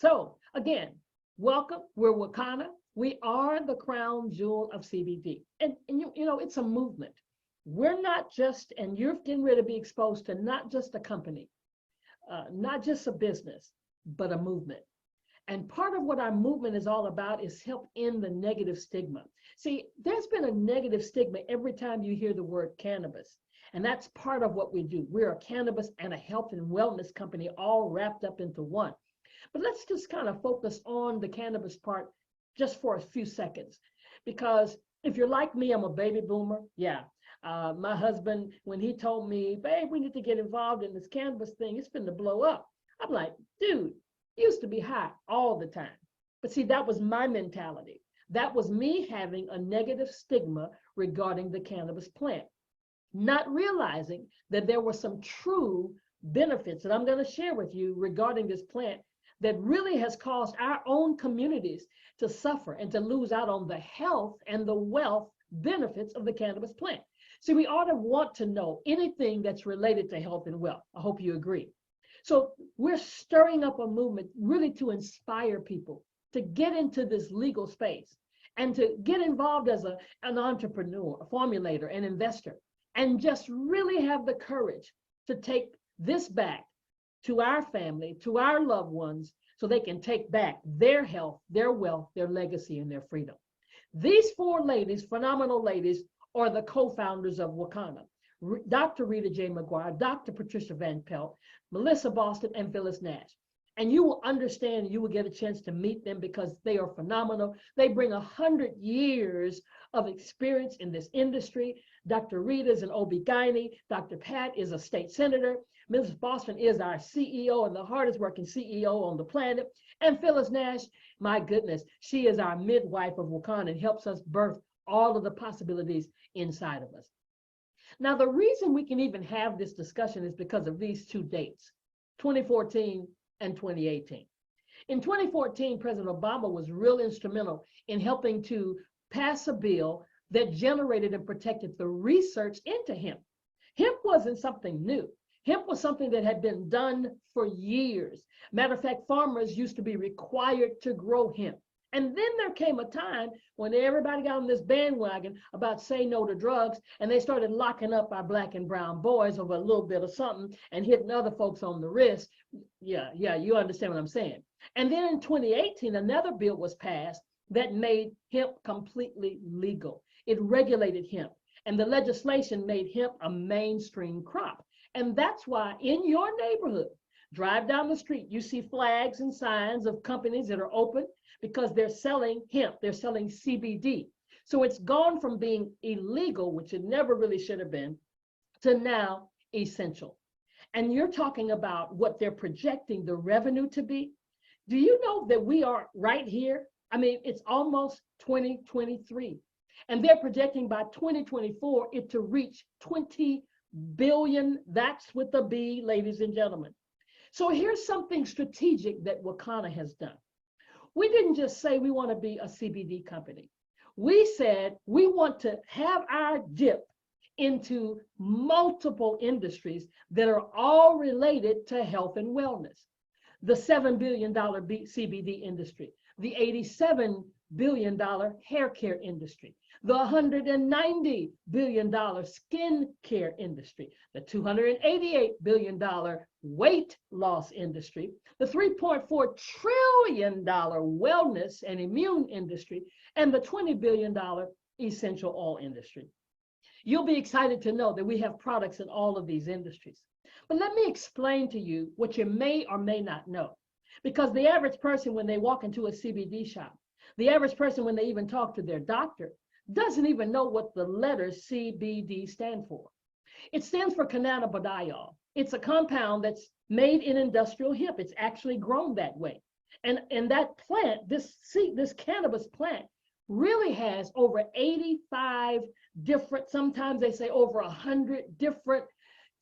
So again, welcome. We're Wakana. We are the crown jewel of CBD. And you know, it's a movement. We're not just, and you're getting ready to be exposed to not just a company, not just a business, but a movement. And part of what our movement is all about is help end the negative stigma. See, there's been a negative stigma every time you hear the word cannabis. And that's part of what we do. We're a cannabis and a health and wellness company all wrapped up into one. But let's just kind of focus on the cannabis part just for a few seconds. Because if you're like me, I'm a baby boomer. Yeah. My husband, when he told me, babe, we need to get involved in this cannabis thing, it's been to blow up. I'm like, dude, it used to be high all the time. But see, that was my mentality. That was me having a negative stigma regarding the cannabis plant, not realizing that there were some true benefits that I'm going to share with you regarding this plant that really has caused our own communities to suffer and to lose out on the health and the wealth benefits of the cannabis plant. See, we ought to want to know anything that's related to health and wealth. I hope you agree. So we're stirring up a movement really to inspire people to get into this legal space and to get involved as an entrepreneur, a formulator, an investor, and just really have the courage to take this back to our family, to our loved ones, so they can take back their health, their wealth, their legacy, and their freedom. These four ladies, phenomenal ladies, are the co-founders of Wakana. Dr. Rita J. McGuire, Dr. Patricia Van Pelt, Melissa Boston, and Phyllis Nash. And you will understand, you will get a chance to meet them because they are phenomenal. They bring 100 years of experience in this industry. Dr. Rita is an OB-GYN. Dr. Pat is a state senator. Mrs. Boston is our CEO and the hardest working CEO on the planet. And Phyllis Nash, my goodness, she is our midwife of Wakana and helps us birth all of the possibilities inside of us. Now, the reason we can even have this discussion is because of these two dates, 2014 and 2018. In 2014, President Obama was real instrumental in helping to pass a bill that generated and protected the research into hemp. Hemp wasn't something new. Hemp was something that had been done for years. Matter of fact, farmers used to be required to grow hemp. And then there came a time when everybody got on this bandwagon about say no to drugs, and they started locking up our black and brown boys over a little bit of something and hitting other folks on the wrist. Yeah, you understand what I'm saying. And then in 2018, another bill was passed that made hemp completely legal. It regulated hemp, and the legislation made hemp a mainstream crop. And that's why in your neighborhood, drive down the street, you see flags and signs of companies that are open because they're selling hemp, they're selling CBD. So it's gone from being illegal, which it never really should have been, to now essential. And you're talking about what they're projecting the revenue to be. Do you know that we are right here? I mean, it's almost 2023. And they're projecting by 2024 it to reach 20 billion. That's with a B, ladies and gentlemen. So here's something strategic that Wakana has done. We didn't just say we want to be a CBD company. We said we want to have our dip into multiple industries that are all related to health and wellness. The $7 billion CBD industry, the $87 billion hair care industry, the $190 billion skin care industry, the $288 billion weight loss industry, the $3.4 trillion wellness and immune industry, and the $20 billion essential oil industry. You'll be excited to know that we have products in all of these industries. But let me explain to you what you may or may not know. Because the average person, when they walk into a CBD shop, the average person, when they even talk to their doctor, doesn't even know what the letters CBD stand for. It stands for cannabidiol. It's a compound that's made in industrial hemp. It's actually grown that way. And that plant, this cannabis plant, really has over 85 different, sometimes they say over 100 different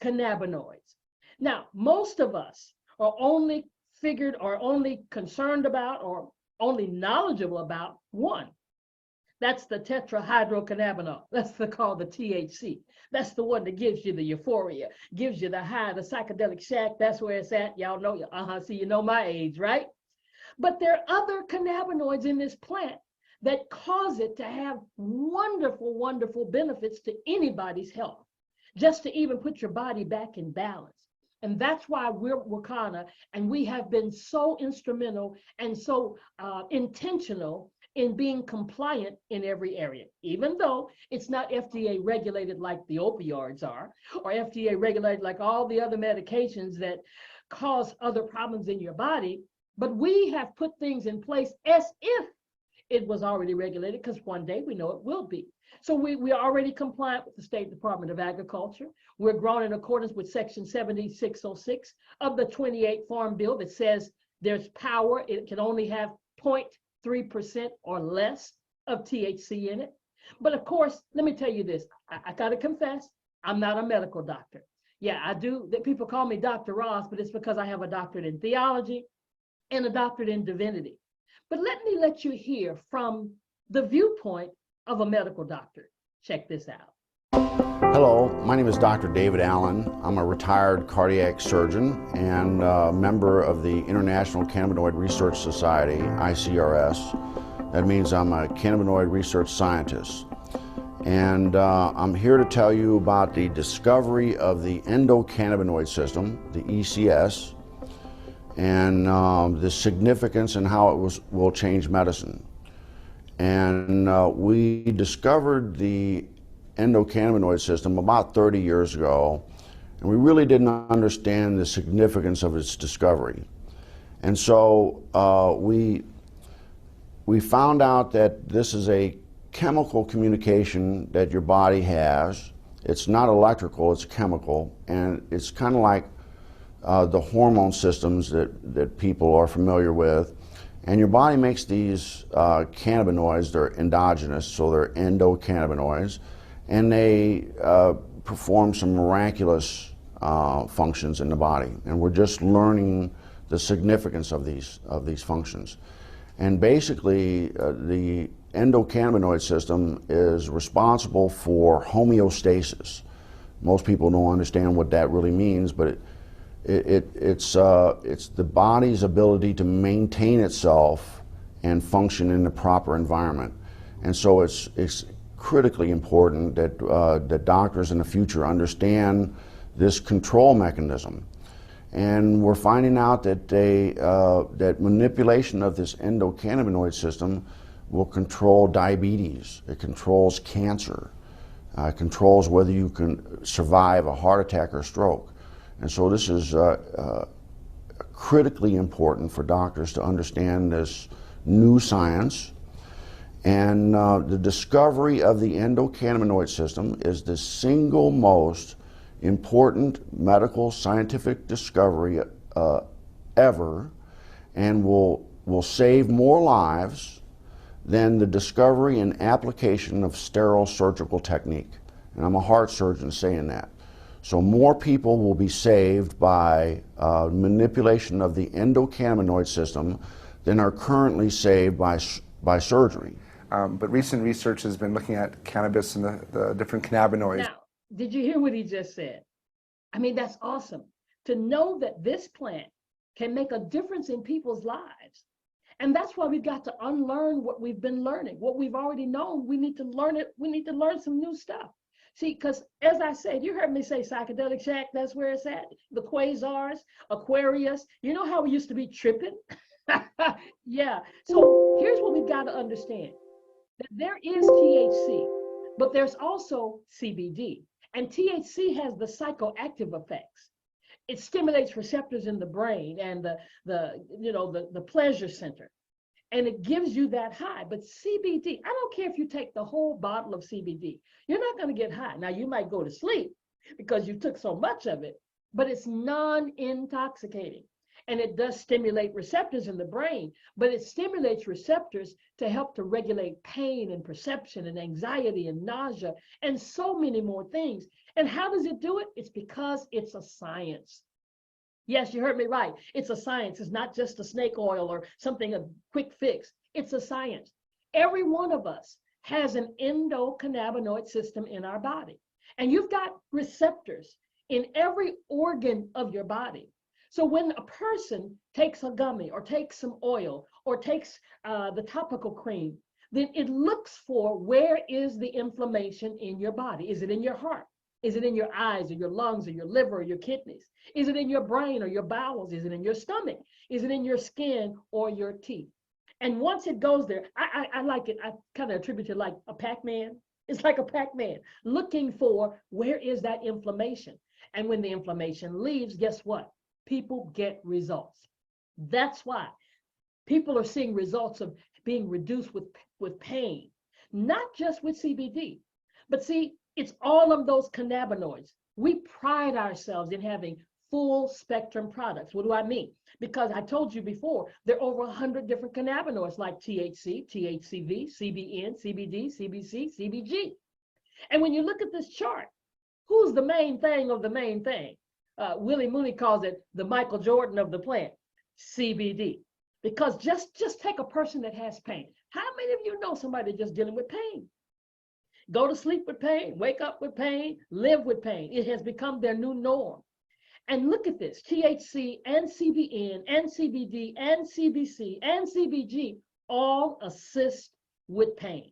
cannabinoids. Now, most of us are only figured or only concerned about or only knowledgeable about one. That's the tetrahydrocannabinol. That's called the THC. That's the one that gives you the euphoria, gives you the high, the psychedelic shack. That's where it's at. Y'all know, see, you know my age, right? But there are other cannabinoids in this plant that cause it to have wonderful, wonderful benefits to anybody's health, just to even put your body back in balance. And that's why we're Wakana, and we have been so instrumental and so intentional in being compliant in every area, even though it's not FDA regulated like the opioids are, or FDA regulated like all the other medications that cause other problems in your body. But we have put things in place as if it was already regulated, because one day we know it will be. So we are already compliant with the State Department of Agriculture. We're grown in accordance with Section 7606 of the 28 Farm Bill that says there's power. It can only have 0.3% or less of THC in it. But of course, let me tell you this. I got to confess, I'm not a medical doctor. Yeah, I do. People call me Dr. Ross, but it's because I have a doctorate in theology and a doctorate in divinity. But let me let you hear from the viewpoint of a medical doctor. Check this out. Hello, my name is Dr. David Allen. I'm a retired cardiac surgeon and a member of the International Cannabinoid Research Society, ICRS. That means I'm a cannabinoid research scientist. And I'm here to tell you about the discovery of the endocannabinoid system, the ECS, and the significance and how it will change medicine. And we discovered the endocannabinoid system about 30 years ago, and we really didn't understand the significance of its discovery. And so we found out that this is a chemical communication that your body has. It's not electrical, it's chemical, and it's kind of like the hormone systems that people are familiar with. And your body makes these cannabinoids. They're endogenous, so they're endocannabinoids, and they perform some miraculous functions in the body. And we're just learning the significance of these functions. And basically, the endocannabinoid system is responsible for homeostasis. Most people don't understand what that really means, but it's the body's ability to maintain itself and function in the proper environment. And so it's critically important that that doctors in the future understand this control mechanism. And we're finding out that that manipulation of this endocannabinoid system will control diabetes. It controls cancer. It controls whether you can survive a heart attack or stroke. And so this is critically important for doctors to understand this new science. And the discovery of the endocannabinoid system is the single most important medical scientific discovery ever, and will save more lives than the discovery and application of sterile surgical technique. And I'm a heart surgeon saying that. So more people will be saved by manipulation of the endocannabinoid system than are currently saved by surgery. But recent research has been looking at cannabis and the different cannabinoids. Now, did you hear what he just said? I mean, that's awesome. To know that this plant can make a difference in people's lives. And that's why we've got to unlearn what we've been learning. What we've already known, we need to learn it. We need to learn some new stuff. See, because as I said, you heard me say Psychedelic Shack, that's where it's at. The quasars, Aquarius, you know how we used to be tripping? Yeah. So here's what we've got to understand. That there is THC, but there's also CBD. And THC has the psychoactive effects. It stimulates receptors in the brain and the pleasure center. And it gives you that high. But CBD, I don't care if you take the whole bottle of CBD, you're not going to get high. Now, you might go to sleep because you took so much of it, but it's non-intoxicating. And it does stimulate receptors in the brain, but it stimulates receptors to help to regulate pain and perception and anxiety and nausea and so many more things. And how does it do it? It's because it's a science. Yes, you heard me right. It's a science. It's not just a snake oil or something, a quick fix. It's a science. Every one of us has an endocannabinoid system in our body. And you've got receptors in every organ of your body. So when a person takes a gummy or takes some oil or takes the topical cream, then it looks for where is the inflammation in your body. Is it in your heart? Is it in your eyes or your lungs or your liver or your kidneys? Is it in your brain or your bowels? Is it in your stomach? Is it in your skin or your teeth? And once it goes there, I like it. I kind of attribute it like a Pac-Man. It's like a Pac-Man looking for where is that inflammation. And when the inflammation leaves, guess what? People get results. That's why people are seeing results of being reduced with pain, not just with CBD, but see, it's all of those cannabinoids. We pride ourselves in having full spectrum products. What do I mean? Because I told you before, there are over 100 different cannabinoids like THC, THCV, CBN, CBD, CBC, CBG. And when you look at this chart, who's the main thing of the main thing? Willie Mooney calls it the Michael Jordan of the plant, CBD. Because just take a person that has pain. How many of you know somebody just dealing with pain? Go to sleep with pain, wake up with pain, live with pain. It has become their new norm. And look at this, THC and CBN and CBD and CBC and CBG all assist with pain.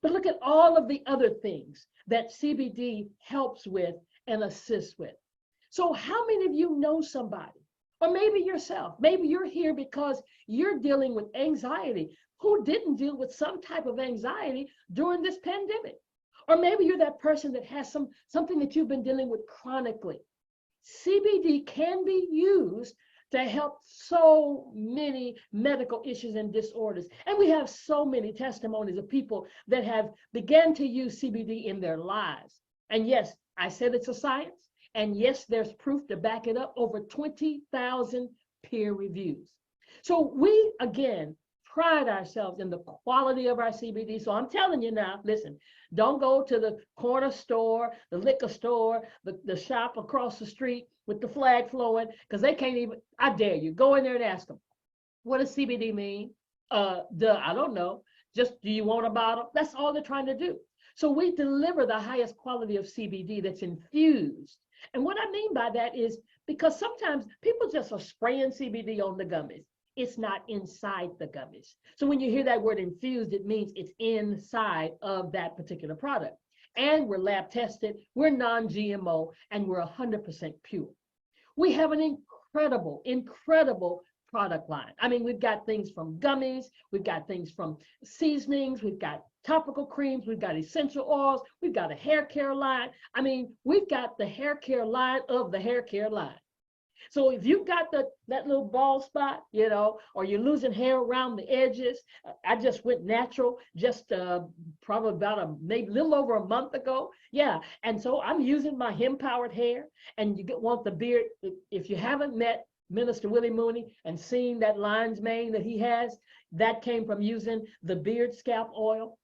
But look at all of the other things that CBD helps with and assists with. So how many of you know somebody, or maybe yourself, maybe you're here because you're dealing with anxiety, who didn't deal with some type of anxiety during this pandemic? Or maybe you're that person that has something that you've been dealing with chronically. CBD can be used to help so many medical issues and disorders. And we have so many testimonies of people that have began to use CBD in their lives. And yes, I said it's a science. And yes, there's proof to back it up, over 20,000 peer reviews. So we, again, pride ourselves in the quality of our CBD. So I'm telling you now, listen, don't go to the corner store, the liquor store, the shop across the street with the flag flowing, because they can't even, I dare you, go in there and ask them, what does CBD mean? I don't know. Just, do you want a bottle? That's all they're trying to do. So we deliver the highest quality of CBD that's infused. And what I mean by that is because sometimes people just are spraying CBD on the gummies. It's not inside the gummies. So when you hear that word infused, it means it's inside of that particular product. And we're lab tested, we're non-GMO, and we're 100% pure. We have an incredible, incredible product line. I mean, we've got things from gummies, we've got things from seasonings, we've got topical creams, we've got essential oils, we've got a hair care line. I mean, we've got the hair care line of the hair care line. So if you've got that little bald spot, you know, or you're losing hair around the edges, I just went natural just probably about maybe a little over a month ago. Yeah, and so I'm using my hemp-powered hair, and you want the beard. If you haven't met Minister Willie Mooney and seen that lion's mane that he has, that came from using the beard scalp oil.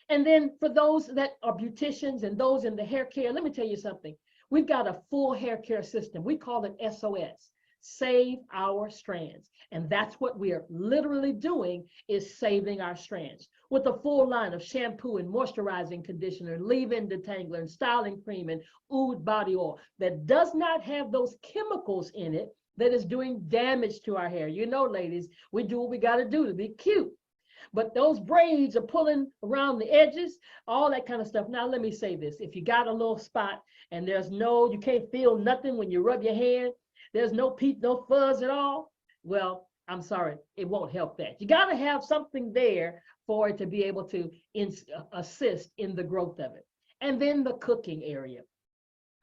And then for those that are beauticians and those in the hair care, let me tell you something. We've got a full hair care system. We call it SOS, Save Our Strands. And that's what we're literally doing, is saving our strands. With a full line of shampoo and moisturizing conditioner, leave-in detangler and styling cream and oud body oil that does not have those chemicals in it that is doing damage to our hair. You know, ladies, we do what we got to do to be cute. But those braids are pulling around the edges, all that kind of stuff. Now, let me say this. If you got a little spot and you can't feel nothing when you rub your hand, there's no fuzz at all, well, I'm sorry, it won't help that. You got to have something there for it to be able to assist in the growth of it. And then the cooking area.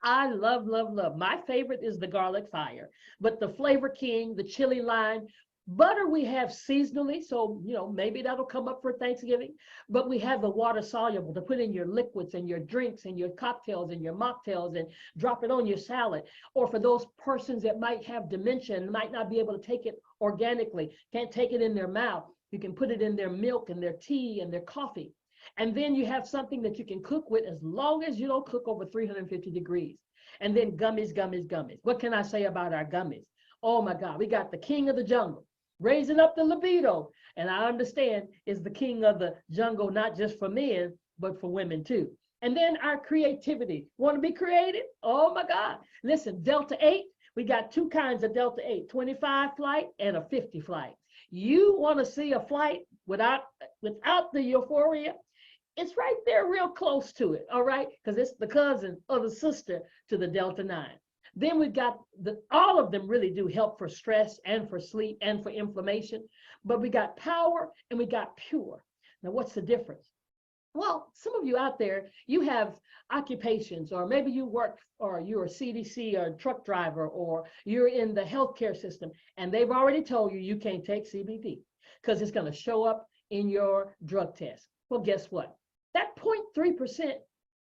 I love, love, love. My favorite is the garlic fire, but the Flavor King, the chili line, butter we have seasonally, so you know maybe that'll come up for Thanksgiving, but we have the water soluble to put in your liquids and your drinks and your cocktails and your mocktails and drop it on your salad. Or for those persons that might have dementia and might not be able to take it organically, can't take it in their mouth, you can put it in their milk and their tea and their coffee. And then you have something that you can cook with as long as you don't cook over 350 degrees. And then gummies, gummies, gummies. What can I say about our gummies? Oh my God, we got the king of the jungle, raising up the libido. And I understand is the king of the jungle, not just for men, but for women too. And then our creativity. Want to be creative? Oh my God. Listen, Delta 8, We got two kinds of Delta 8, 25 flight and a 50 flight. You want to see a flight without the euphoria? It's right there real close to it, all right? Because it's the cousin or the sister to the Delta 9. Then we've got all of them really do help for stress and for sleep and for inflammation, but we got power and we got pure. Now, what's the difference? Well, some of you out there, you have occupations, or maybe you work, or you're a CDC or a truck driver, or you're in the healthcare system, and they've already told you you can't take CBD because it's going to show up in your drug test. Well, guess what? That 0.3%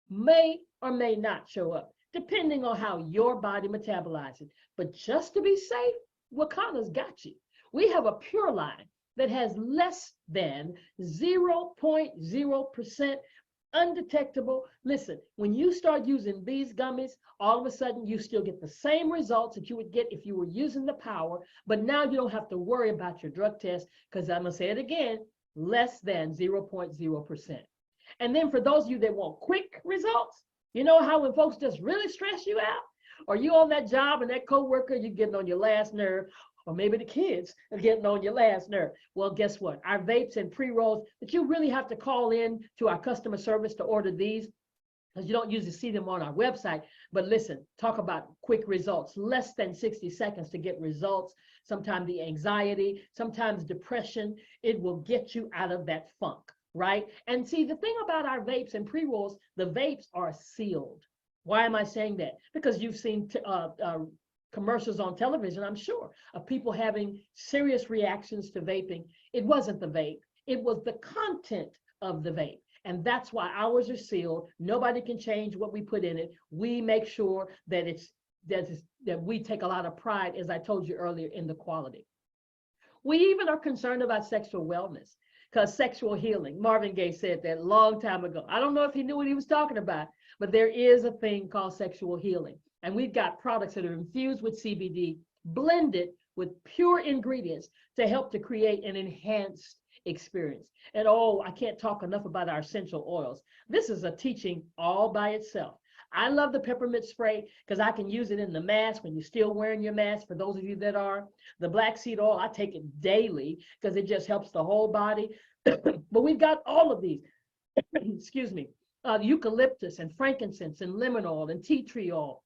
may or may not show up, depending on how your body metabolizes it. But just to be safe, Wakana's got you. We have a pure line that has less than 0.0% undetectable. Listen, when you start using these gummies, all of a sudden you still get the same results that you would get if you were using the power, but now you don't have to worry about your drug test, because I'm going to say it again, less than 0.0%. And then for those of you that want quick results, you know how when folks just really stress you out, or you on that job and that coworker, you're getting on your last nerve, or maybe the kids are getting on your last nerve. Well, guess what? Our vapes and pre-rolls, but you really have to call in to our customer service to order these, because you don't usually see them on our website. But listen, talk about quick results, less than 60 seconds to get results. Sometimes the anxiety, sometimes depression, it will get you out of that funk, right? And see, the thing about our vapes and pre-rolls, the vapes are sealed. Why am I saying that? Because you've seen commercials on television, I'm sure, of people having serious reactions to vaping. It wasn't the vape, it was the content of the vape. And that's why ours are sealed. Nobody can change what we put in it. We make sure that that we take a lot of pride, as I told you earlier, in the quality. We even are concerned about sexual wellness, because sexual healing, Marvin Gaye said that a long time ago. I don't know if he knew what he was talking about, but there is a thing called sexual healing. And we've got products that are infused with CBD, blended with pure ingredients to help to create an enhanced experience. And oh, I can't talk enough about our essential oils. This is a teaching all by itself. I love the peppermint spray because I can use it in the mask when you're still wearing your mask, for those of you that are. The black seed oil, I take it daily because it just helps the whole body. But we've got all of these, excuse me, eucalyptus and frankincense and lemon oil and tea tree oil,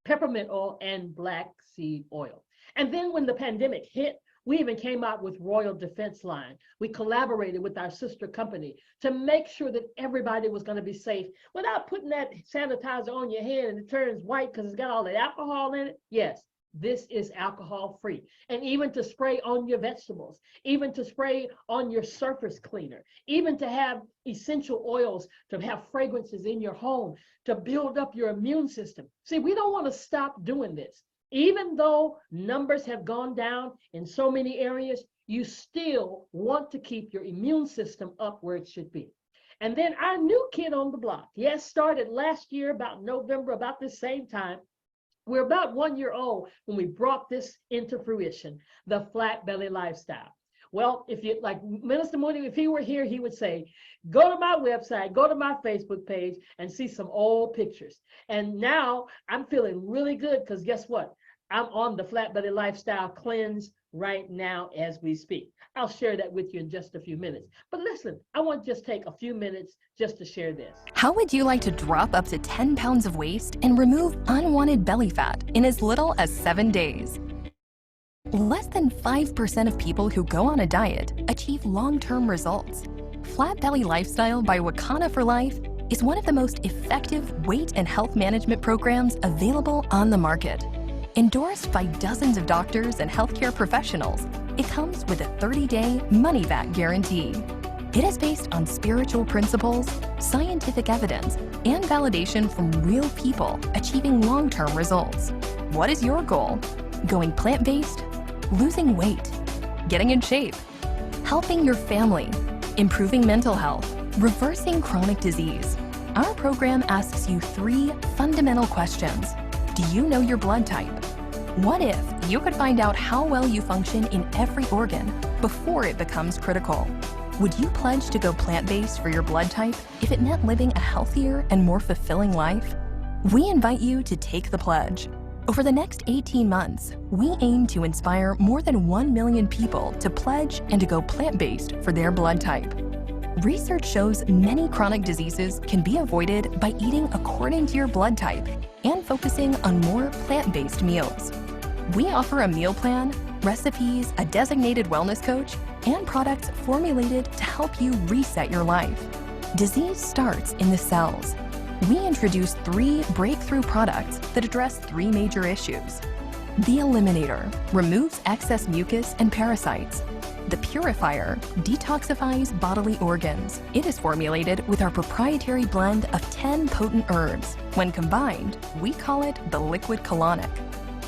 peppermint oil, and black seed oil. And then when the pandemic hit, we even came out with Royal Defense Line. We collaborated with our sister company to make sure that everybody was going to be safe without putting that sanitizer on your hand and it turns white because it's got all that alcohol in it. Yes, this is alcohol free. And even to spray on your vegetables, even to spray on your surface cleaner, even to have essential oils, to have fragrances in your home, to build up your immune system. See, we don't want to stop doing this. Even though numbers have gone down in so many areas, you still want to keep your immune system up where it should be. And then our new kid on the block, yes, started last year, about November, about the same time. We're about 1 year old when we brought this into fruition, the Flat Belly Lifestyle. Well, if you like Minister Mooney, if he were here, he would say, go to my website, go to my Facebook page and see some old pictures. And now I'm feeling really good because guess what? I'm on the Flat Belly Lifestyle Cleanse right now as we speak. I'll share that with you in just a few minutes. But listen, I want to just take a few minutes just to share this. How would you like to drop up to 10 pounds of waste and remove unwanted belly fat in as little as 7 days? Less than 5% of people who go on a diet achieve long-term results. Flat Belly Lifestyle by Wakana for Life is one of the most effective weight and health management programs available on the market. Endorsed by dozens of doctors and healthcare professionals, it comes with a 30-day money-back guarantee. It is based on spiritual principles, scientific evidence, and validation from real people achieving long-term results. What is your goal? Going plant-based? Losing weight? Getting in shape? Helping your family? Improving mental health? Reversing chronic disease? Our program asks you 3 fundamental questions. Do you know your blood type? What if you could find out how well you function in every organ before it becomes critical? Would you pledge to go plant-based for your blood type if it meant living a healthier and more fulfilling life? We invite you to take the pledge. Over the next 18 months, we aim to inspire more than 1 million people to pledge and to go plant-based for their blood type. Research shows many chronic diseases can be avoided by eating according to your blood type and focusing on more plant-based meals. We offer a meal plan, recipes, a designated wellness coach, and products formulated to help you reset your life. Disease starts in the cells. We introduce 3 breakthrough products that address 3 major issues. The Eliminator removes excess mucus and parasites. The Purifier detoxifies bodily organs. It is formulated with our proprietary blend of 10 potent herbs. When combined, we call it the Liquid Colonic.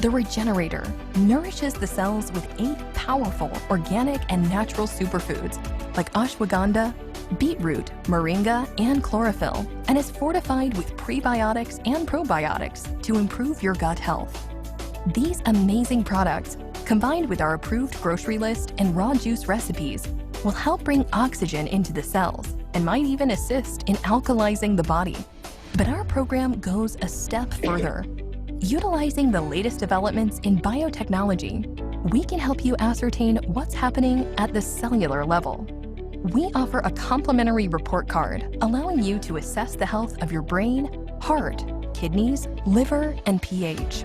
The Regenerator nourishes the cells with 8 powerful organic and natural superfoods like ashwagandha, beetroot, moringa, and chlorophyll, and is fortified with prebiotics and probiotics to improve your gut health. These amazing products, combined with our approved grocery list and raw juice recipes, will help bring oxygen into the cells and might even assist in alkalizing the body. But our program goes a step further. Utilizing the latest developments in biotechnology, we can help you ascertain what's happening at the cellular level. We offer a complimentary report card allowing you to assess the health of your brain, heart, kidneys, liver, and pH.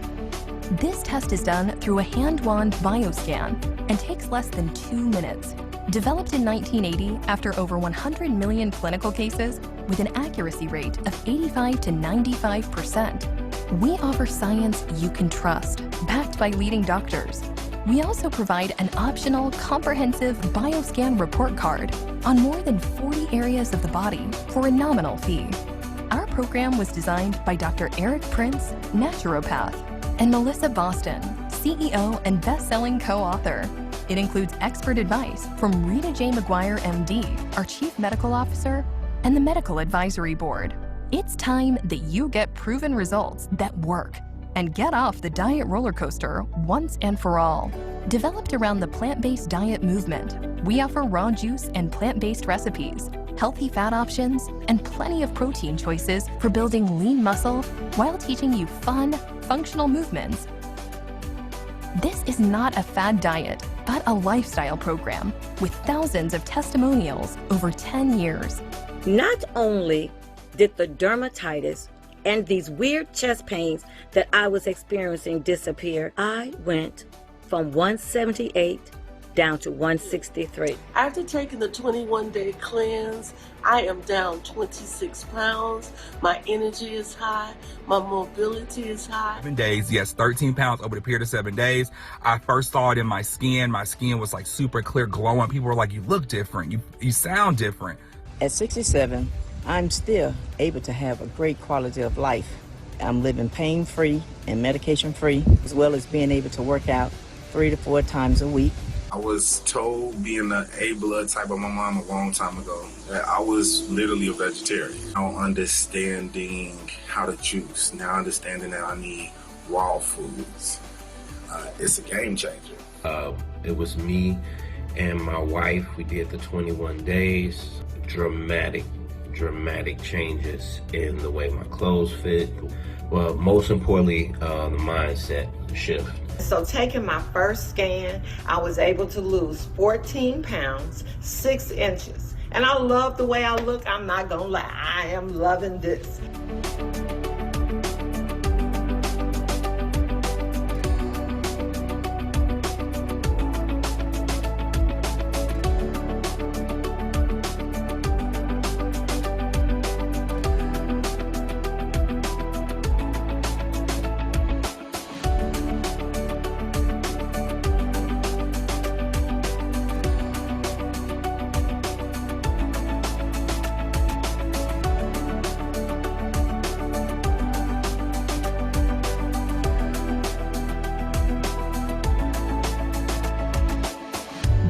This test is done through a hand-wand bioscan and takes less than 2 minutes. Developed in 1980 after over 100 million clinical cases with an accuracy rate of 85 to 95%, we offer science you can trust, backed by leading doctors. We also provide an optional comprehensive bioscan report card on more than 40 areas of the body for a nominal fee. Our program was designed by Dr. Eric Prince, naturopath, and Melissa Boston, CEO and best-selling co-author. It includes expert advice from Rita J. McGuire, MD, our Chief Medical Officer, and the Medical Advisory Board. It's time that you get proven results that work and get off the diet roller coaster once and for all. Developed around the plant-based diet movement, we offer raw juice and plant-based recipes, healthy fat options, and plenty of protein choices for building lean muscle while teaching you fun, functional movements. This is not a fad diet, but a lifestyle program with thousands of testimonials over 10 years. Not only did the dermatitis and these weird chest pains that I was experiencing disappear, I went from 178 down to 163. After taking the 21-day cleanse, I am down 26 pounds. My energy is high. My mobility is high. 7 days, yes, 13 pounds over the period of 7 days. I first saw it in my skin. My skin was like super clear, glowing. People were like, you look different. You sound different. At 67, I'm still able to have a great quality of life. I'm living pain-free and medication-free, as well as being able to work out 3 to 4 times a week. I was told, being an A blood type of my mom a long time ago, that I was literally a vegetarian. Now understanding how to juice, now understanding that I need raw foods, it's a game changer. It was me and my wife. We did the 21 days. Dramatic changes in the way my clothes fit. Well, most importantly, the mindset shift. So taking my first scan, I was able to lose 14 pounds, 6 inches. And I love the way I look. I'm not gonna lie, I am loving this.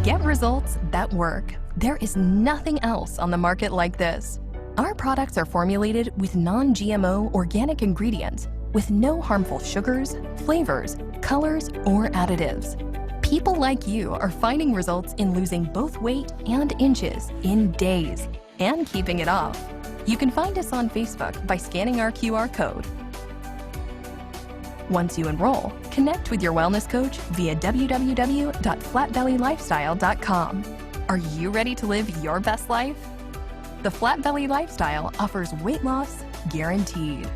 Get results that work. There is nothing else on the market like this. Our products are formulated with non-GMO organic ingredients with no harmful sugars, flavors, colors, or additives. People like you are finding results in losing both weight and inches in days and keeping it off. You can find us on Facebook by scanning our QR code. Once you enroll, connect with your wellness coach via www.flatbellylifestyle.com. Are you ready to live your best life? The Flat Belly Lifestyle offers weight loss guaranteed.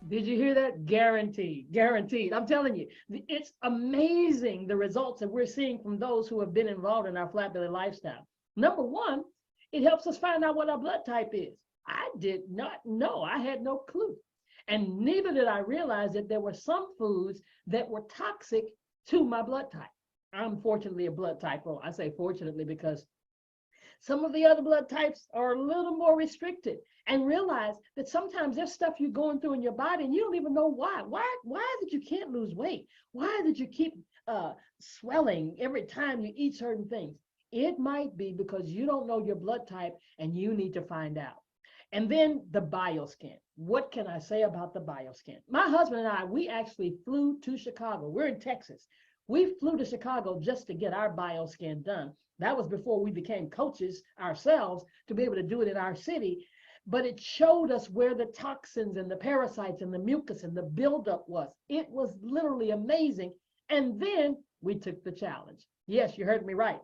Did you hear that? Guaranteed, guaranteed. I'm telling you, it's amazing the results that we're seeing from those who have been involved in our Flat Belly Lifestyle. Number one, it helps us find out what our blood type is. I did not know, I had no clue. And neither did I realize that there were some foods that were toxic to my blood type. I'm fortunately a blood type O. I say fortunately because some of the other blood types are a little more restricted. And realize that sometimes there's stuff you're going through in your body and you don't even know why. Why is it you can't lose weight? Why is it you keep swelling every time you eat certain things? It might be because you don't know your blood type and you need to find out. And then the bioscan. What can I say about the bioscan? My husband and I, we actually flew to Chicago. We're in Texas. We flew to Chicago just to get our bioscan done. That was before we became coaches ourselves to be able to do it in our city. But it showed us where the toxins and the parasites and the mucus and the buildup was. It was literally amazing. And then we took the challenge. Yes, you heard me right.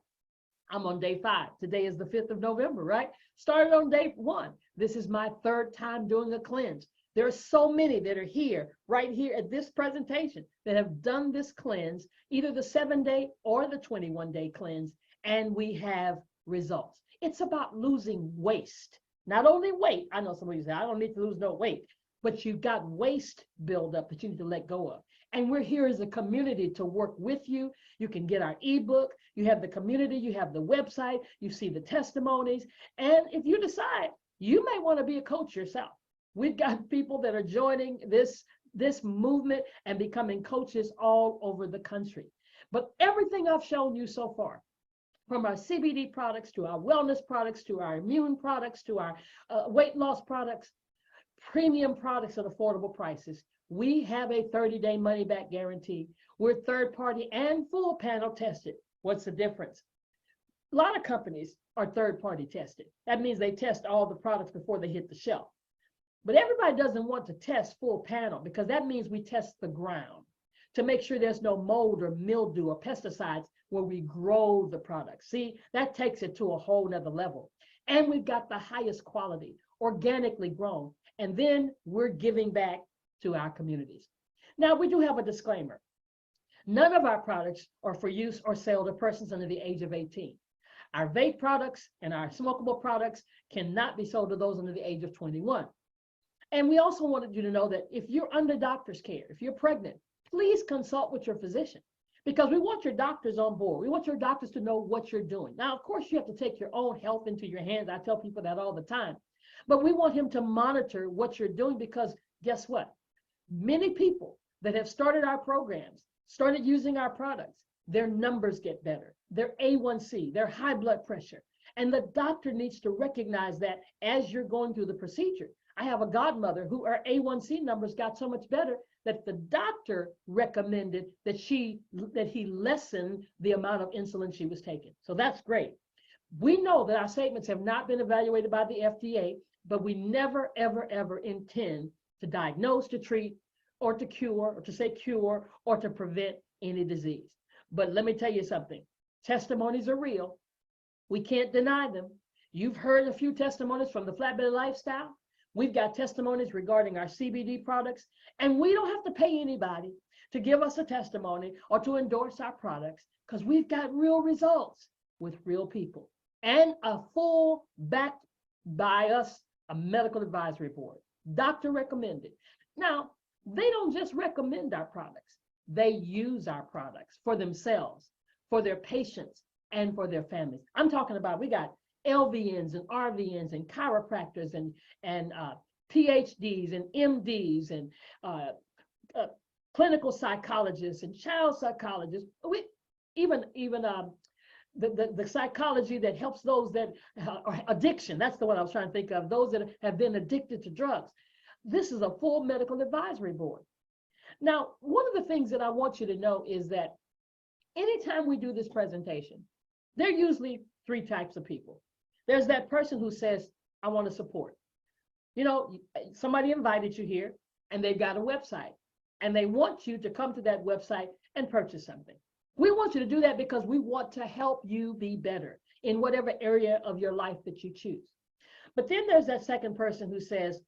I'm on day 5. Today is the 5th of November, right? Started on day 1. This is my 3rd time doing a cleanse. There are so many that are here, right here at this presentation, that have done this cleanse, either the 7-day or the 21-day cleanse, and we have results. It's about losing waste. Not only weight, I know somebody say, I don't need to lose no weight, but you've got waste buildup that you need to let go of. And we're here as a community to work with you. You can get our ebook, you have the community, you have the website, you see the testimonies. And if you decide, you may want to be a coach yourself. We've got people that are joining this movement and becoming coaches all over the country. But everything I've shown you so far, from our CBD products to our wellness products, to our immune products, to our weight loss products, premium products at affordable prices. We have a 30-day money-back guarantee. We're third-party and full panel tested. What's the difference? A lot of companies are third-party tested. That means they test all the products before they hit the shelf. But everybody doesn't want to test full panel because that means we test the ground to make sure there's no mold or mildew or pesticides where we grow the product. See, that takes it to a whole nother level. And we've got the highest quality, organically grown. And then we're giving back to our communities. Now, we do have a disclaimer. None of our products are for use or sale to persons under the age of 18. Our vape products and our smokable products cannot be sold to those under the age of 21. And we also wanted you to know that if you're under doctor's care, if you're pregnant, please consult with your physician, because we want your doctors on board. We want your doctors to know what you're doing. Now, of course, you have to take your own health into your hands. I tell people that all the time. But we want him to monitor what you're doing, because guess what? Many people that have started our programs, started using our products, their numbers get better, their A1C, their high blood pressure. And the doctor needs to recognize that as you're going through the procedure. I have a godmother who her A1C numbers got so much better that the doctor recommended that he lessen the amount of insulin she was taking. So that's great. We know that our statements have not been evaluated by the FDA, but we never, ever, ever intend to diagnose, to treat, or to cure, or to say cure, or to prevent any disease. But let me tell you something. Testimonies are real. We can't deny them. You've heard a few testimonies from the Flat Belly Lifestyle. We've got testimonies regarding our CBD products, and we don't have to pay anybody to give us a testimony or to endorse our products, because we've got real results with real people and a full backed by us, a medical advisory board, doctor recommended. Now, they don't just recommend our products. They use our products for themselves, for their patients, and for their families. I'm talking about, we got LVNs and RVNs and chiropractors and PhDs and MDs and clinical psychologists and child psychologists. Even the psychology that helps those that are addiction. That's the one I was trying to think of. Those that have been addicted to drugs. This is a full medical advisory board. Now, one of the things that I want you to know is that anytime we do this presentation, there are usually 3 types of people. There's that person who says, I want to support. You know, somebody invited you here and they've got a website. and they want you to come to that website and purchase something. We want you to do that because we want to help you be better in whatever area of your life that you choose. But then there's that second person who says,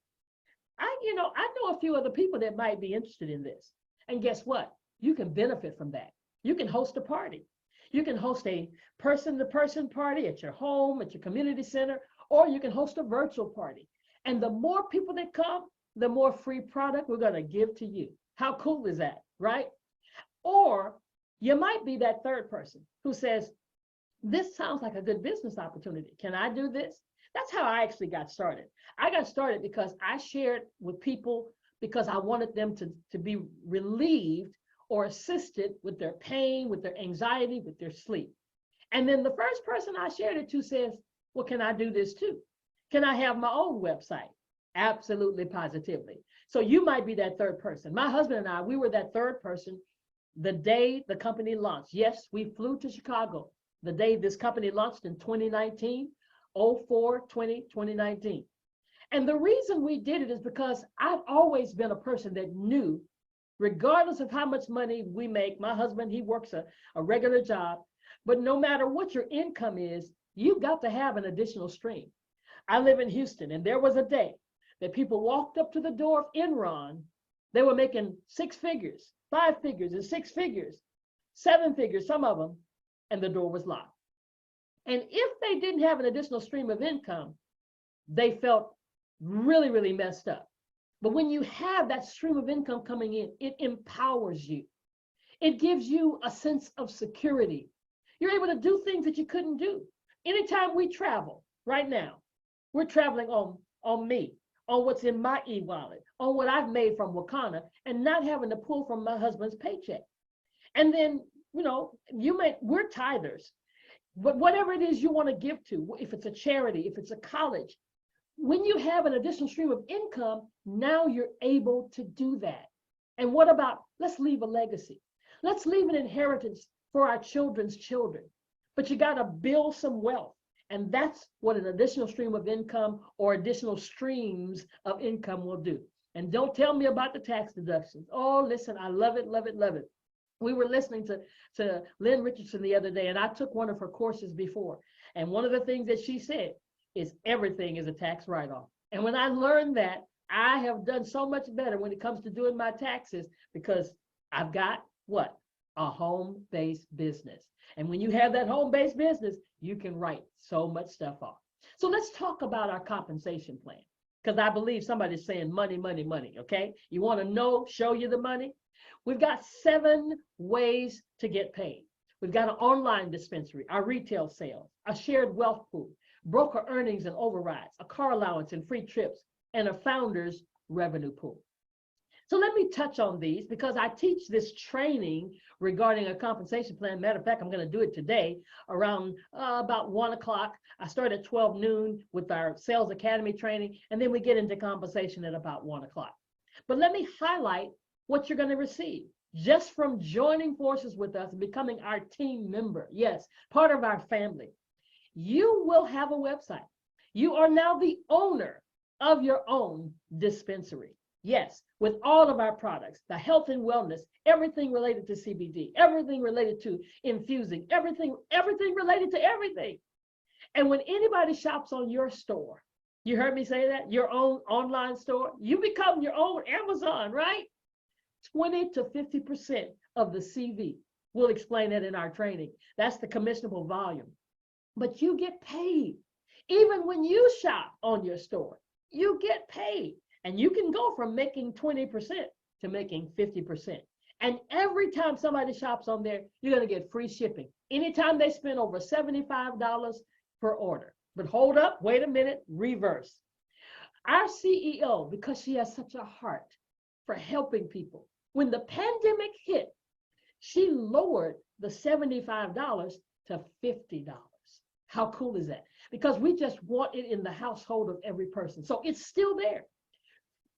I know a few other people that might be interested in this. And guess what? You can benefit from that. You can host a party. You can host a person-to-person party at your home, at your community center, or you can host a virtual party. And the more people that come, the more free product we're going to give to you. How cool is that, right? Or you might be that third person who says, this sounds like a good business opportunity. Can I do this? That's how I actually got started. I got started because I shared with people because I wanted them to be relieved or assisted with their pain, with their anxiety, with their sleep. And then the first person I shared it to says, well, can I do this too? Can I have my own website? Absolutely, positively. So you might be that third person. My husband and I, we were that third person the day the company launched. Yes, we flew to Chicago the day this company launched in 2019, 2019. And the reason we did it is because I've always been a person that knew, regardless of how much money we make, my husband, he works a regular job, but no matter what your income is, you've got to have an additional stream. I live in Houston, and there was a day that people walked up to the door of Enron. They were making 6 figures, 5 figures, and 6 figures, 7 figures, some of them, and the door was locked. And if they didn't have an additional stream of income, they felt really, really messed up. But when you have that stream of income coming in, it empowers you. It gives you a sense of security. You're able to do things that you couldn't do. Anytime we travel, right now, we're traveling on me, on what's in my e-wallet, on what I've made from Wakana, and not having to pull from my husband's paycheck. And then, we're tithers, but whatever it is you want to give to, if it's a charity, if it's a college, when you have an additional stream of income, now you're able to do that. And what about, let's leave a legacy. Let's leave an inheritance for our children's children. But you got to build some wealth. And that's what an additional stream of income or additional streams of income will do. And don't tell me about the tax deductions. Oh, listen, I love it, love it, love it. We were listening to Lynn Richardson the other day, and I took one of her courses before. And one of the things that she said is everything is a tax write-off. And when I learned that, I have done so much better when it comes to doing my taxes because I've got what? A home-based business. And when you have that home-based business, you can write so much stuff off. So let's talk about our compensation plan, because I believe somebody's saying money, money, money, okay? You want to know, show you the money? We've got 7 ways to get paid. We've got an online dispensary, our retail sales, a shared wealth pool, broker earnings and overrides, a car allowance and free trips, and a founder's revenue pool. So let me touch on these because I teach this training regarding a compensation plan. Matter of fact, I'm going to do it today around about 1 o'clock. I start at 12 noon with our Sales Academy training, and then we get into compensation at about 1 o'clock. But let me highlight what you're going to receive just from joining forces with us and becoming our team member. Yes, part of our family. You will have a website. You are now the owner of your own dispensary. Yes, with all of our products, the health and wellness, everything related to CBD, everything related to infusing, everything related to everything. And when anybody shops on your store, you heard me say that, your own online store, you become your own Amazon, right? 20 to 50% of the CV. We'll explain that in our training. That's the commissionable volume. But you get paid. Even when you shop on your store, you get paid. And you can go from making 20% to making 50%. And every time somebody shops on there, you're going to get free shipping. Anytime they spend over $75 per order. But hold up, wait a minute, reverse. Our CEO, because she has such a heart for helping people, when the pandemic hit, she lowered the $75 to $50. How cool is that? Because we just want it in the household of every person. So it's still there.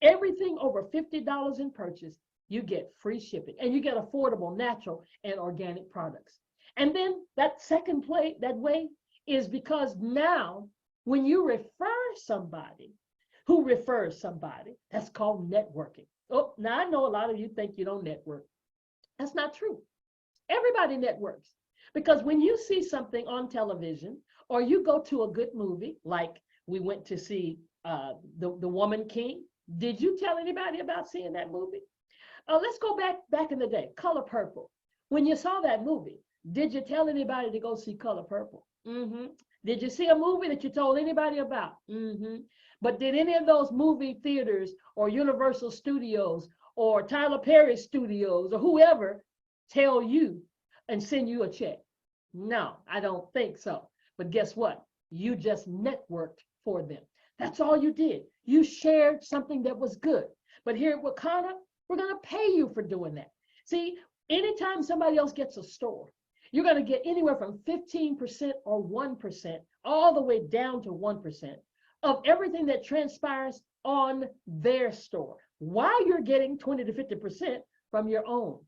Everything over $50 in purchase, you get free shipping and you get affordable, natural, and organic products. And then that second way is because now when you refer somebody who refers somebody, that's called networking. Oh, now I know a lot of you think you don't network. That's not true. Everybody networks. Because when you see something on television or you go to a good movie, like we went to see the Woman King, did you tell anybody about seeing that movie? Let's go back in the day, Color Purple. When you saw that movie, did you tell anybody to go see Color Purple? Mm-hmm. Did you see a movie that you told anybody about? Mm-hmm. But did any of those movie theaters or Universal Studios or Tyler Perry Studios or whoever tell you and send you a check? No, I don't think so. But guess what? You just networked for them. That's all you did. You shared something that was good. But here at Wakana, we're going to pay you for doing that. See, anytime somebody else gets a store, you're going to get anywhere from 15% or 1%, all the way down to 1% of everything that transpires on their store, while you're getting 20 to 50% from your own.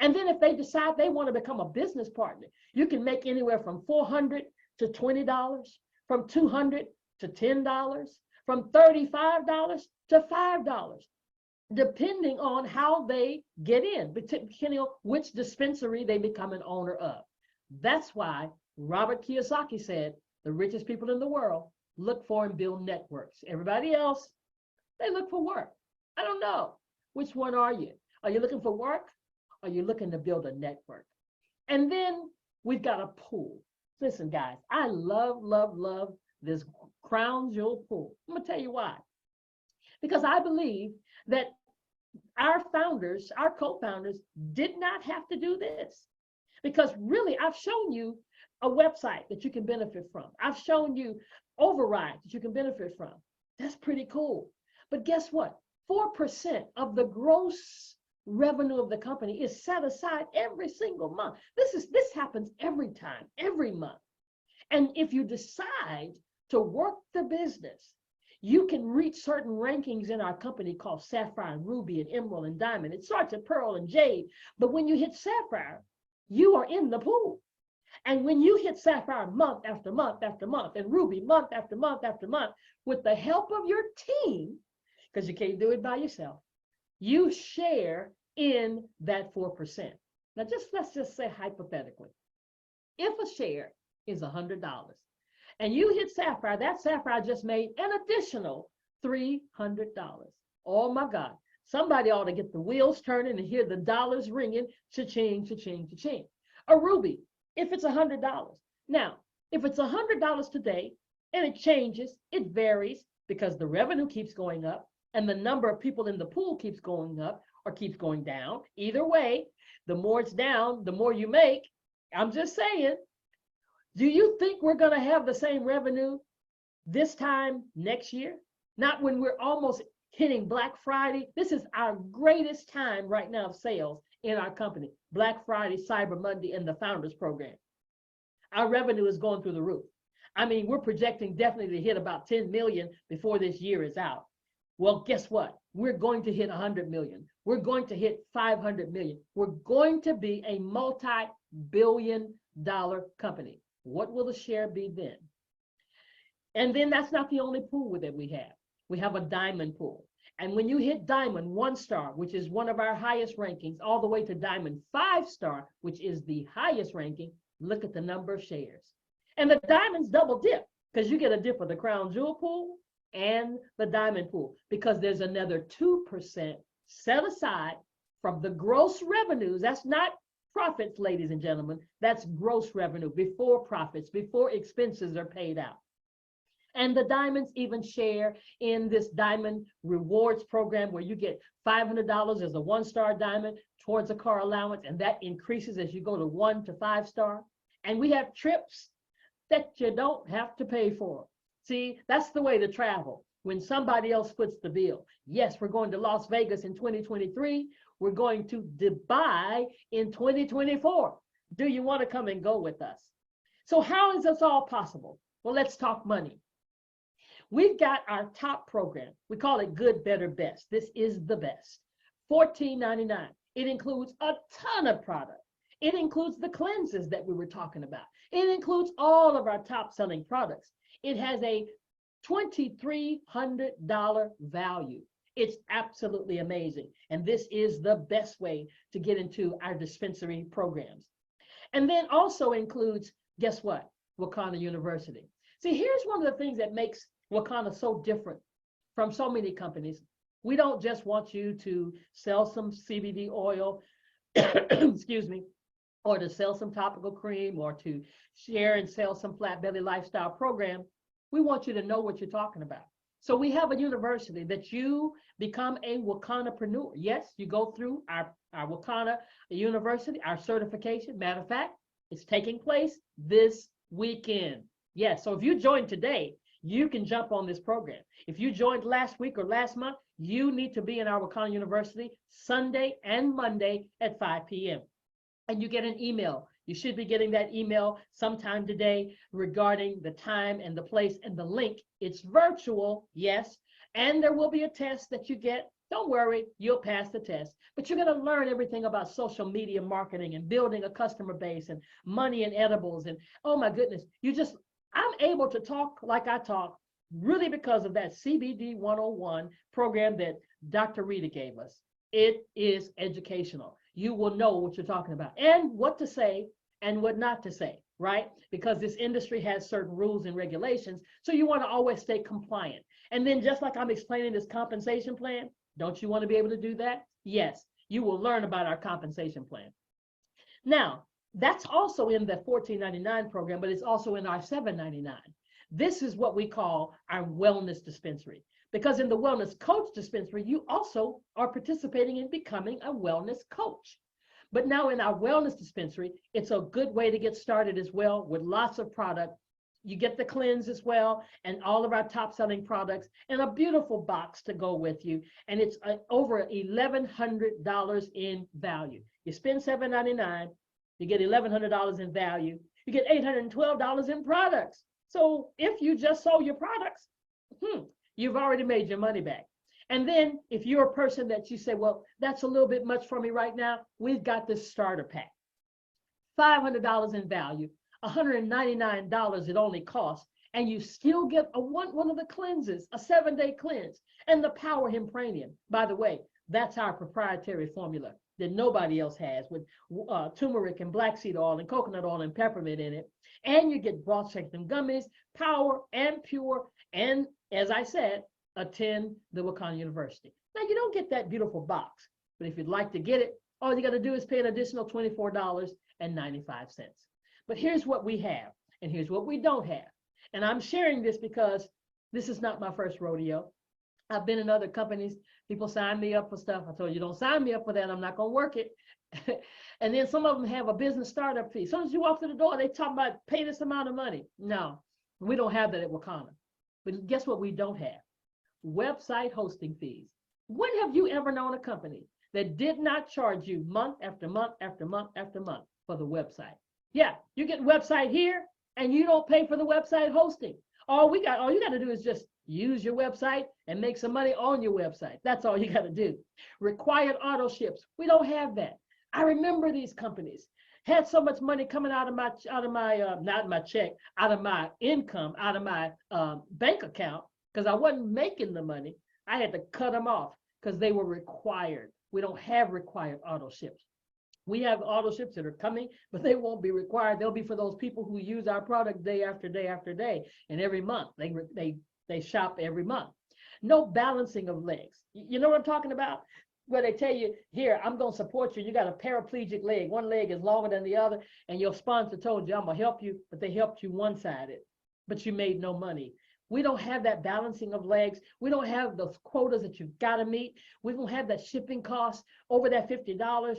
And then if they decide they want to become a business partner, you can make anywhere from $400 to $20, from $200 to $10, from $35 to $5, depending on how they get in, depending on which dispensary they become an owner of. That's why Robert Kiyosaki said, the richest people in the world look for and build networks. Everybody else, they look for work. I don't know. Which one are you? Are you looking for work? Or are you looking to build a network? And then we've got a pool. Listen, guys, I love, love, love this crown jewel pool. I'm going to tell you why. Because I believe that our founders, our co-founders, did not have to do this. Because really, I've shown you a website that you can benefit from. I've shown you overrides that you can benefit from. That's pretty cool. But guess what? 4% of the gross revenue of the company is set aside every single month. This happens every time, every month. And if you decide to work the business, you can reach certain rankings in our company called Sapphire and Ruby and Emerald and Diamond. It starts at Pearl and Jade, but when you hit Sapphire, you are in the pool. And when you hit Sapphire month after month after month, and Ruby month after month after month, with the help of your team, because you can't do it by yourself, you share in that 4%. Now, let's just say hypothetically, if a share is $100 and you hit Sapphire, that Sapphire just made an additional $300. Oh my God. Somebody ought to get the wheels turning and hear the dollars ringing, cha-ching, cha-ching, cha-ching. A Ruby, if it's $100. Now, if it's $100 today and it changes, it varies because the revenue keeps going up and the number of people in the pool keeps going up or keeps going down. Either way, the more it's down, the more you make. I'm just saying, do you think we're going to have the same revenue this time next year? Not when we're almost hitting Black Friday. This is our greatest time right now of sales in our company. Black Friday, Cyber Monday, and the Founders Program. Our revenue is going through the roof. I mean, we're projecting definitely to hit about 10 million before this year is out. Well, guess what? We're going to hit 100 million. We're going to hit 500 million. We're going to be a multi-billion-dollar company. What will the share be then? And then that's not the only pool that we have. We have a diamond pool. And when you hit diamond 1-star, which is one of our highest rankings, all the way to diamond 5-star, which is the highest ranking, look at the number of shares. And the diamonds double dip because you get a dip of the crown jewel pool and the diamond pool because there's another 2% set aside from the gross revenues. That's not profits, ladies and gentlemen. That's gross revenue before profits, before expenses are paid out. And the diamonds even share in this diamond rewards program where you get $500 as a 1-star diamond towards a car allowance, and that increases as you go to 1 to 5-star. And we have trips that you don't have to pay for. See, that's the way to travel when somebody else foots the bill. Yes, we're going to Las Vegas in 2023. We're going to Dubai in 2024. Do you want to come and go with us? So how is this all possible? Well, let's talk money. We've got our top program. We call it Good, Better, Best. This is the best. $14.99. It includes a ton of product. It includes the cleanses that we were talking about. It includes all of our top selling products. It has a $2,300 value. It's absolutely amazing. And this is the best way to get into our dispensary programs. And then also includes, guess what? Wakana University. See, here's one of the things that makes Wakana so different from so many companies. We don't just want you to sell some CBD oil, excuse me, or to sell some topical cream, or to share and sell some flat belly lifestyle program. We want you to know what you're talking about. So we have a university that you become a Wakanapreneur. Yes, you go through our Wakana University, our certification. Matter of fact, it's taking place this weekend. Yes, so if you join today, you can jump on this program. If you joined last week or last month, you need to be in our Wakana University Sunday and Monday at 5 p.m. And you get an email. You should be getting that email sometime today regarding the time and the place and the link. It's virtual, yes, and there will be a test that you get. Don't worry, you'll pass the test. But you're going to learn everything about social media marketing and building a customer base and money and edibles. And oh my goodness, I'm able to talk like I talk really because of that CBD 101 program that Dr. Rita gave us. It is educational. You will know what you're talking about and what to say and what not to say, right? Because this industry has certain rules and regulations. So you want to always stay compliant. And then just like I'm explaining this compensation plan, don't you want to be able to do that? Yes, you will learn about our compensation plan. Now, that's also in the $14.99 program, but it's also in our $7.99. This is what we call our wellness dispensary. Because in the wellness coach dispensary, you also are participating in becoming a wellness coach. But now in our wellness dispensary, it's a good way to get started as well with lots of product. You get the cleanse as well, and all of our top selling products, and a beautiful box to go with you. And it's over $1,100 in value. You spend $7.99, you get $1,100 in value. You get $812 in products. So if you just sold your products, you've already made your money back. And then if you're a person that you say, well, that's a little bit much for me right now, we've got this starter pack. $500 in value, $199 it only costs, and you still get one of the cleanses, a 7-day cleanse, and the Power Hempranium. By the way, that's our proprietary formula that nobody else has, with turmeric and black seed oil and coconut oil and peppermint in it. And you get broad spectrum gummies, Power and Pure, and as I said, attend the Wakana University. Now, you don't get that beautiful box, but if you'd like to get it, all you got to do is pay an additional $24.95. But here's what we have, and here's what we don't have. And I'm sharing this because this is not my first rodeo. I've been in other companies. People sign me up for stuff. I told you, don't sign me up for that. I'm not going to work it. And then some of them have a business startup fee. As soon as you walk through the door, they talk about pay this amount of money. No, we don't have that at Wakana. But guess what we don't have? Website hosting fees. When have you ever known a company that did not charge you month after month after month after month for the website? Yeah, you get website here and you don't pay for the website hosting. All you got to do is just use your website and make some money on your website. That's all you got to do. Required auto ships. We don't have that. I remember these companies had so much money coming out of my not my check, out of my income, out of my bank account, because I wasn't making the money. I had to cut them off because they were required. We don't have required auto ships. We have auto ships that are coming, but they won't be required. They'll be for those people who use our product day after day after day, and every month they shop every month. No balancing of legs. You know what I'm talking about? Where they tell you, here, I'm going to support you. You got a paraplegic leg. One leg is longer than the other, and your sponsor told you, I'm going to help you, but they helped you one-sided, but you made no money. We don't have that balancing of legs. We don't have those quotas that you've got to meet. We don't have that shipping cost over that $50.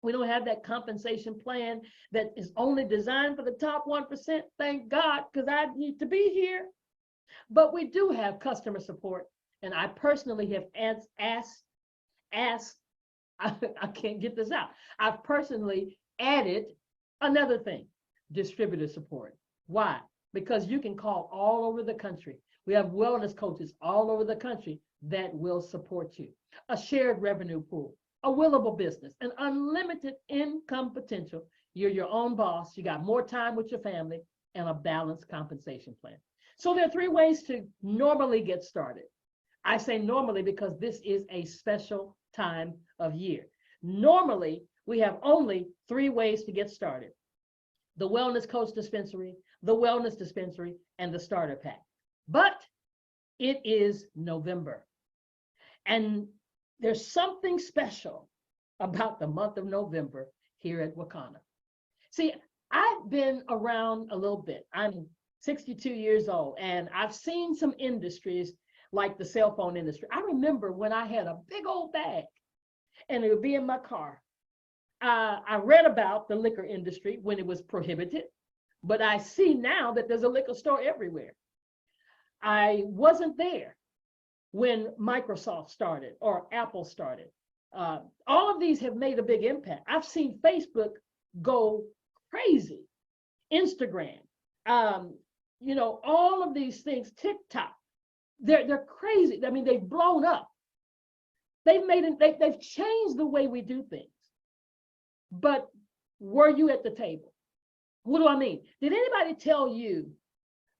We don't have that compensation plan that is only designed for the top 1%. Thank God, because I need to be here. But we do have customer support. And I personally have asked, I can't get this out. I've personally added another thing, distributor support. Why? Because you can call all over the country. We have wellness coaches all over the country that will support you. A shared revenue pool, a willable business, an unlimited income potential. You're your own boss. You got more time with your family, and a balanced compensation plan. So there are 3 ways to normally get started. I say normally because this is a special time of year. Normally, we have only 3 ways to get started: the Wellness Coach Dispensary, the Wellness Dispensary, and the Starter Pack. But it is November, and there's something special about the month of November here at Wakana. See, I've been around a little bit. I'm 62 years old, and I've seen some industries like the cell phone industry. I remember when I had a big old bag and it would be in my car. I read about the liquor industry when it was prohibited, but I see now that there's a liquor store everywhere. I wasn't there when Microsoft started or Apple started. All of these have made a big impact. I've seen Facebook go crazy, Instagram, all of these things, TikTok, they're crazy. I mean, they've blown up. They've changed the way we do things. But were you at the table? What do I mean? Did anybody tell you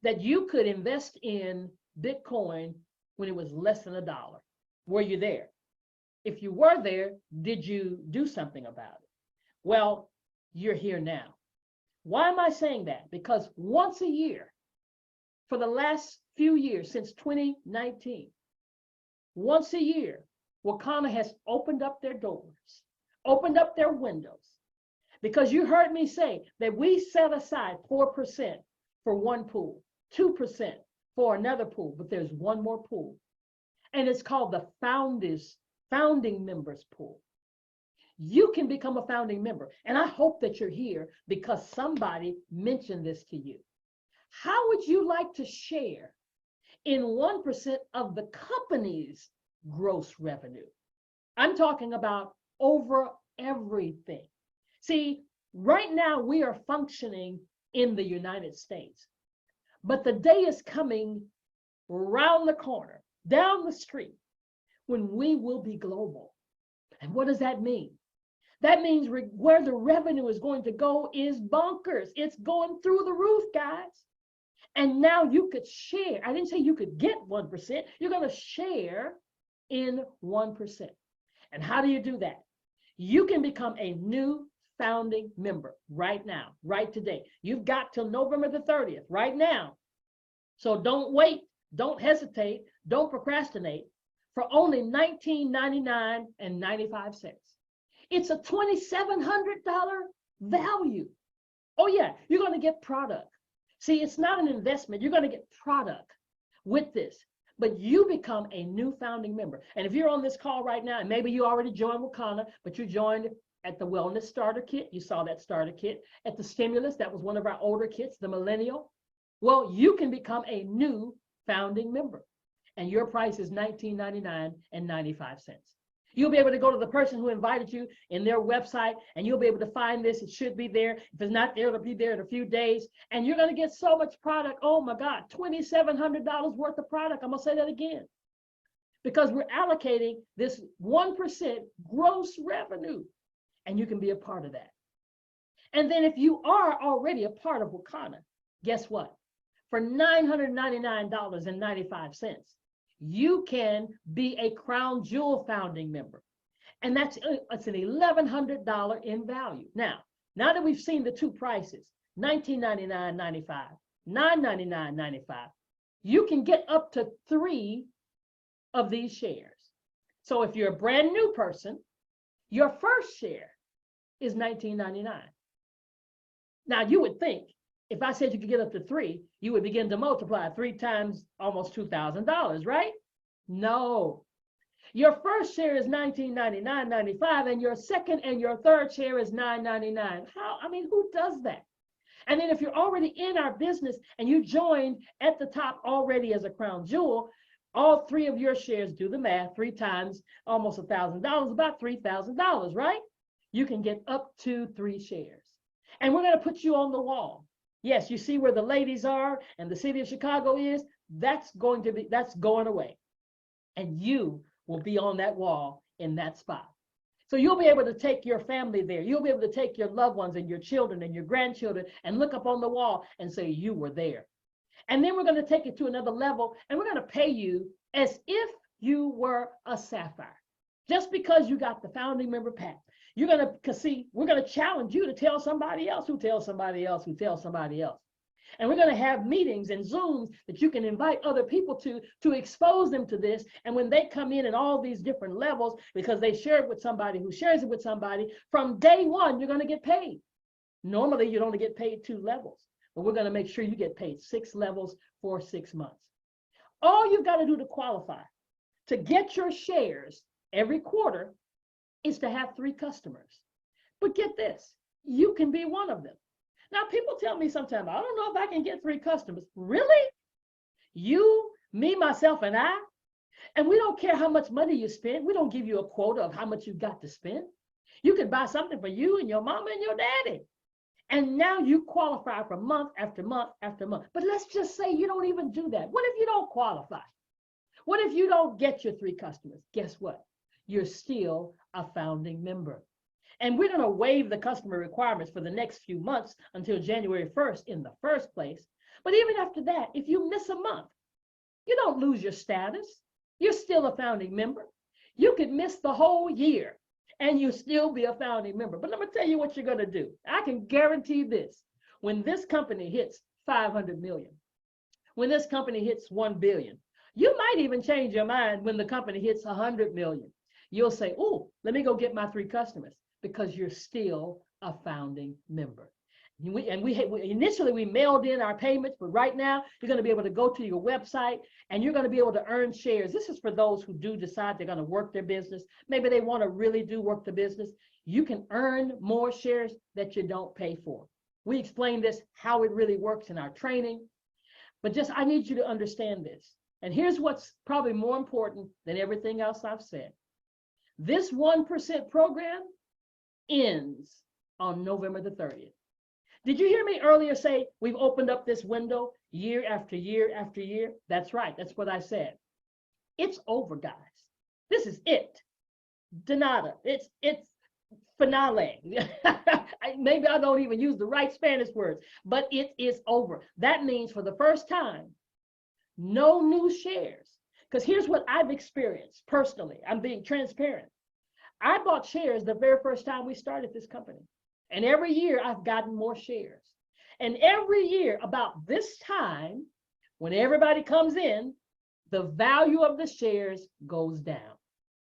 that you could invest in Bitcoin when it was less than $1? Were you there? If you were there, did you do something about it? Well, you're here now. Why am I saying that? Because once a year, for the last few years, since 2019, once a year, Wakana has opened up their doors, opened up their windows, because you heard me say that we set aside 4% for one pool, 2% for another pool, but there's one more pool, and it's called the founding members pool. You can become a founding member, and I hope that you're here because somebody mentioned this to you. How would you like to share in 1% of the company's gross revenue? I'm talking about over everything. See, right now we are functioning in the United States, but the day is coming around the corner, down the street, when we will be global. And what does that mean? That means where the revenue is going to go is bonkers. It's going through the roof, guys. And now you could share. I didn't say you could get 1%. You're going to share in 1%. And how do you do that? You can become a new founding member right now, right today. You've got till November the 30th, right now. So don't wait, don't hesitate, don't procrastinate. For only $19.99.95. It's a $2,700 value. Oh yeah, you're going to get product. See, it's not an investment. You're going to get product with this, but you become a new founding member. And if you're on this call right now, and maybe you already joined Wakana, but you joined at the Wellness Starter Kit, you saw that starter kit. At the Stimulus, that was one of our older kits, the Millennial. Well, you can become a new founding member. And your price is $19.99.95. You'll be able to go to the person who invited you in their website, and you'll be able to find this. It should be there. If it's not there, it'll be there in a few days. And you're going to get so much product. Oh my God, $2,700 worth of product. I'm going to say that again. Because we're allocating this 1% gross revenue, and you can be a part of that. And then if you are already a part of Wakana, guess what? For $999.95, you can be a Crown Jewel founding member. And it's an $1,100 in value. Now that we've seen the two prices, $19.99.95, $999.95, you can get up to 3 of these shares. So if you're a brand new person, your first share is $19.99. Now you would think, if I said you could get up to 3, you would begin to multiply 3 times almost $2,000, right? No. Your first share is $19.99.95, and your second and your third share is $9.99. Who does that? And then if you're already in our business and you joined at the top already as a Crown Jewel, all 3 of your shares, do the math, 3 times almost $1,000, about $3,000, right? You can get up to 3 shares. And we're going to put you on the wall. Yes, you see where the ladies are and the city of Chicago is, that's going away. And you will be on that wall in that spot. So you'll be able to take your family there. You'll be able to take your loved ones and your children and your grandchildren and look up on the wall and say you were there. And then we're going to take it to another level, and we're going to pay you as if you were a sapphire. Just because you got the founding member pack, you're going to see, we're going to challenge you to tell somebody else who tells somebody else who tells somebody else. And we're going to have meetings and Zooms that you can invite other people to expose them to this. And when they come in all these different levels, because they share it with somebody who shares it with somebody, from day one, you're going to get paid. Normally, you'd only get paid 2 levels, but we're going to make sure you get paid 6 levels for 6 months. All you've got to do to qualify to get your shares every quarter is to have 3 customers. But get this, you can be one of them. Now, people tell me sometimes, I don't know if I can get 3 customers. Really? You, me, myself, and I? And we don't care how much money you spend. We don't give you a quota of how much you got to spend. You could buy something for you and your mama and your daddy. And now you qualify for month after month after month. But let's just say you don't even do that. What if you don't qualify? What if you don't get your 3 customers? Guess what? You're still a founding member. And we're going to waive the customer requirements for the next few months until January 1st in the first place. But even after that, if you miss a month, you don't lose your status. You're still a founding member. You could miss the whole year and you still be a founding member. But let me tell you what you're going to do. I can guarantee this. When this company hits 500 million, when this company hits 1 billion, you might even change your mind when the company hits 100 million. You'll say, oh, let me go get my 3 customers, because you're still a founding member. Initially, we mailed in our payments, but right now, you're going to be able to go to your website and you're going to be able to earn shares. This is for those who do decide they're going to work their business. Maybe they want to really do work the business. You can earn more shares that you don't pay for. We explain this, how it really works in our training. But just, I need you to understand this. And here's what's probably more important than everything else I've said. This 1% program ends on November the 30th. Did you hear me earlier say we've opened up this window year after year after year? That's right. That's what I said. It's over, guys. This is it. Donata. It's finale. Maybe I don't even use the right Spanish words, but it is over. That means for the first time, no new shares. Because here's what I've experienced personally. I'm being transparent. I bought shares the very first time we started this company. And every year I've gotten more shares. And every year about this time, when everybody comes in, the value of the shares goes down.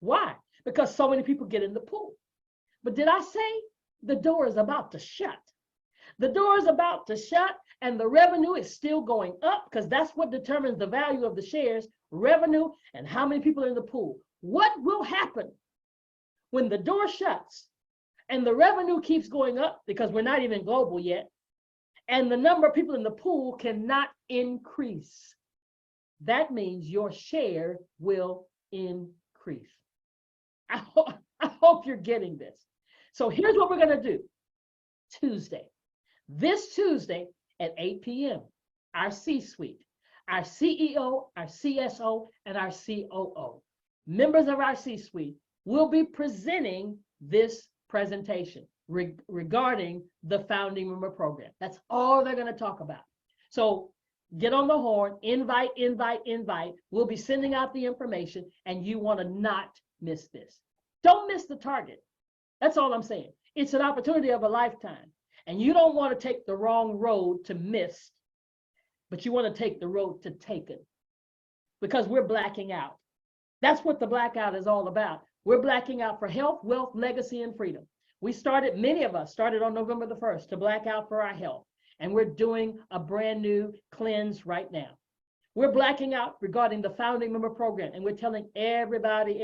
Why? Because so many people get in the pool. But did I say the door is about to shut? The door is about to shut and the revenue is still going up, because that's what determines the value of the shares, revenue, and how many people are in the pool. What will happen when the door shuts and the revenue keeps going up, because we're not even global yet, and the number of people in the pool cannot increase? That means your share will increase. I hope you're getting this. So here's what we're going to do. This Tuesday at 8 p.m., our C-suite, our CEO, our CSO, and our COO, members of our C-suite, will be presenting this presentation regarding the founding member program. That's all they're going to talk about. So get on the horn, invite. We'll be sending out the information, and you want to not miss this. Don't miss the target. That's all I'm saying. It's an opportunity of a lifetime, and you don't want to take the wrong road to miss, but you want to take the road to take it, because we're blacking out. That's what the blackout is all about. We're blacking out for health, wealth, legacy, and freedom. Many of us started on November the 1st to black out for our health. And we're doing a brand new cleanse right now. We're blacking out regarding the founding member program. And we're telling everybody,